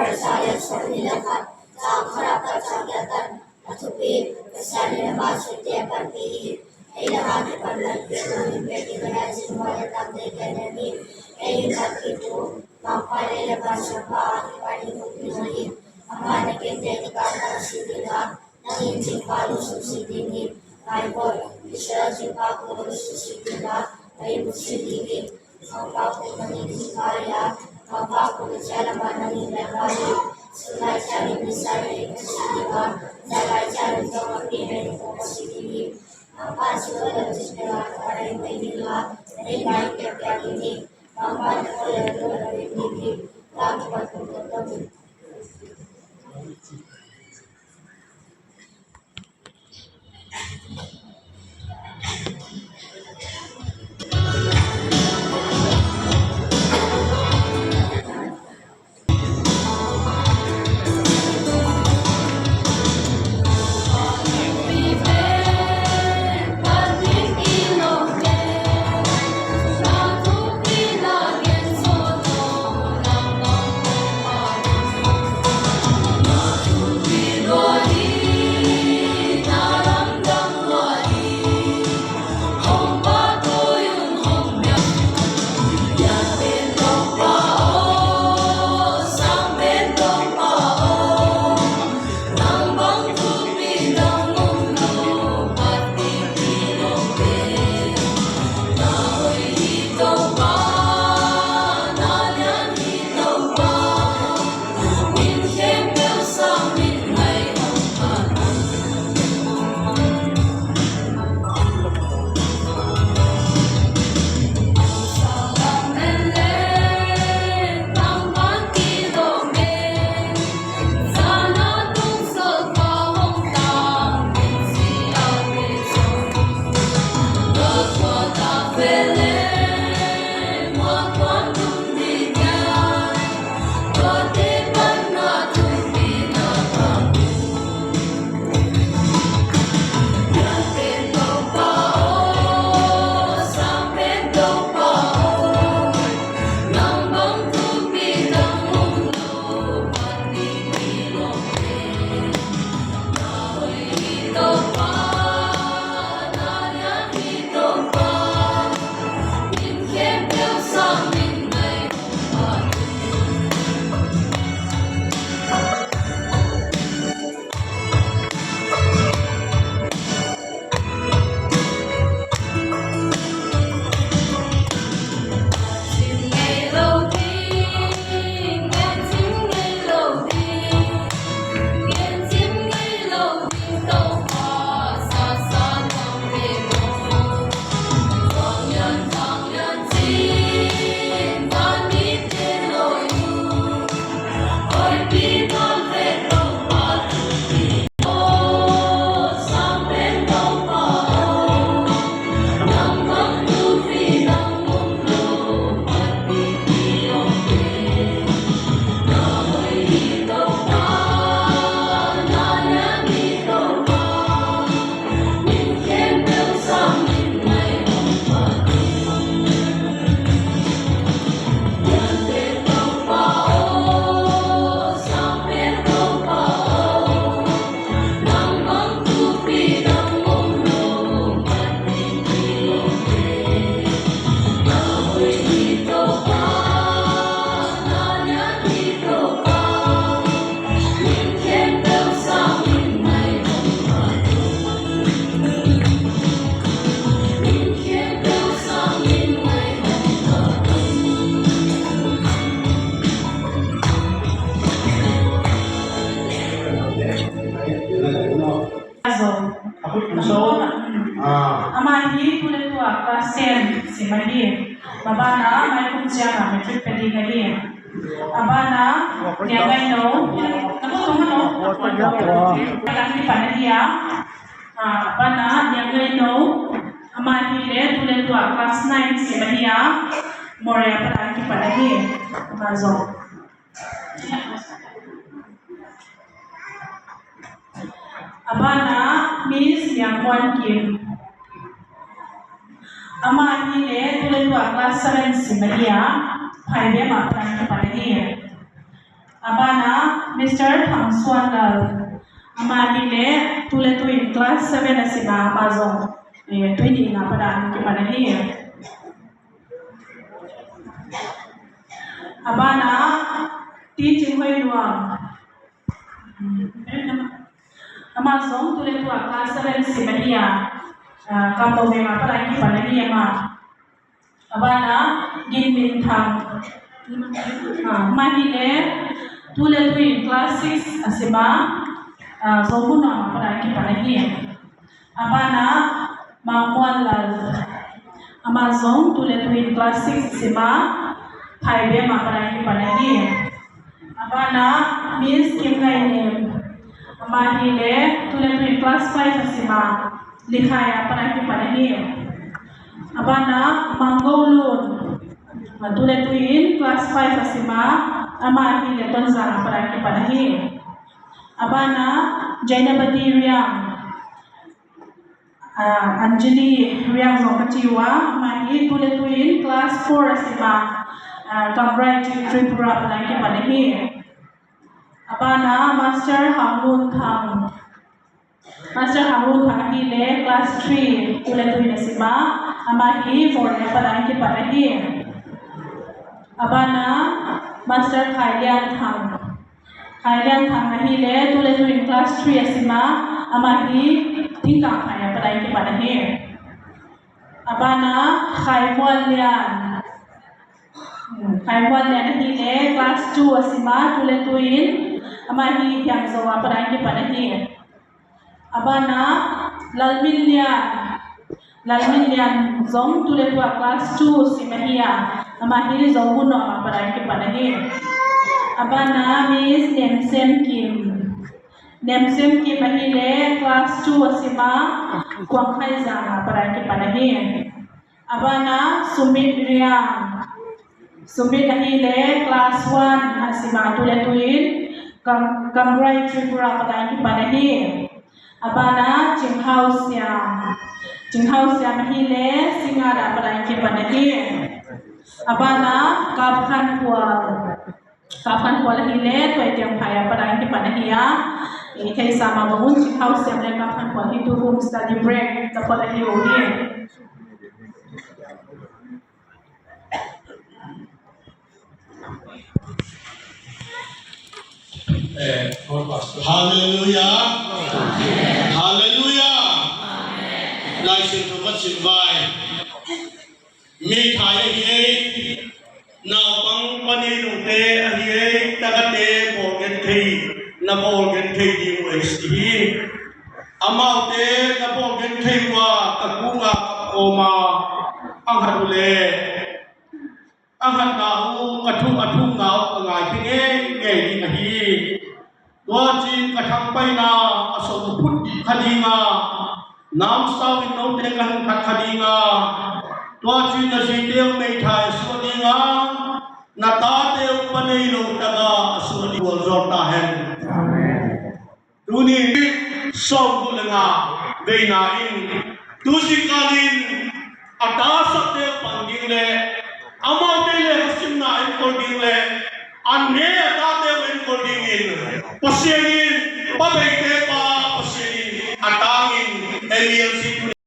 Saya Solilakan, Samharapa Chagyatan, Athupi, Kasani Namasuti Parpi, Eilahani Parlan, Krishna, Vedi Garaji, Moyatam, Dekanami, Eilakitu, Mampare Pasapa, Padi Mukti, Amana Kente, Kata Sidina, Nahin Chipalu Susidini, Maipor, Vishra Chipaku Susidina, Maibu Sidini, Sampaku Manikaya, Mampaku Chalamani Nagari, Sulai Chari Misari, Sidima, Zalai Chari Tomapi, and Sidini, Mampasuala Jishna, Karai Medila, Relai Kapini, Mampasuala Rinidi, Lampatu. Amani tulen tu apa sen simadi, babana mai kumcia metruk pedi kali, abana niagai no, kamu tuh no, kami pada dia, abana niagai no, amani le tulen tu apa snack simadi morea pada pada dia, mazon. Abana Miss Yang Wan Kim. Amani le tulen tu kelas 7 Simadia, hai dia makan kepada dia. abana Mr. Thang Swanal amahile tule tu in class 7 asima bazong 20 na pada ki pada hi abana teaching hoi nuam amazong tule tu class 7 simania kambo me ma pada ki pada hi ama abana gin min thang mahile tule tu in class 6 asima zobuna pada ki pada hi abana mangwan lal amazong tule tu in class 6 asima thaibe ma pada ki pada hi abana miss kim ngai ne mahile tule tu in class 5 asima likhaya pada ki pada hi abana mangolun tule tu in class 5 asima amahile tonza pada ki pada hi abana Jainabati Riang Anjali Riang Zongkatiwa mahi tule tu in class 4 asima Cambrai Tripura pada ki pada hi abana Master Hamrun Thang hile class 3 tule tu in asima amahi 4 pada ki pada hi abana Master Khailian Thang hile tule tu in class 3 asima amahi tingka khaya pada ki pada hi abana Khaimwal Lian hile class 2 asima tule tu in amahi hyang zawa pada ki pada hi abana Lalmin Lian zong tule tu class 2 simahia amahi zonguno pada ki pada hi abana Miss Nemsem Kim hile class 2 asima Kuangkhai Zanga pada ki pada hi abana Sumit hile class 1 asima tule tu in Cambrai Tripura pada ki pada hi abana Jinghao Siam hile Singara pada ki pada hi abana Kapkhan Kual hile Tuai Tiang Phaya pada ki pada hi ya Thai sama bangun Jinghao Siam le Kapkhan Kual hi tu home study break ta pada hi ho hi Hallelujah. Hallelujah. License to what you buy. Me thai here. Now bang pani lute here. Tagate borgen thei. Na borgen thei di USD. Amaute na borgen thei wa kakunga koma. Anghatule. Anghat nahu kathung nahu angai kenge ngei di nahi. Wajib kathang paina asal put khadinga nam saw in no te kan khadinga wajib na siteu mei thai sodinga na ta te upanei lo taga asuli wal jota hen amen tuni saw bulanga veina in tusikalin ata sakte panging le amate le simna in koding le anne ata te in koding in Pasienin, pabaite pa pasienin, atangin, Eliel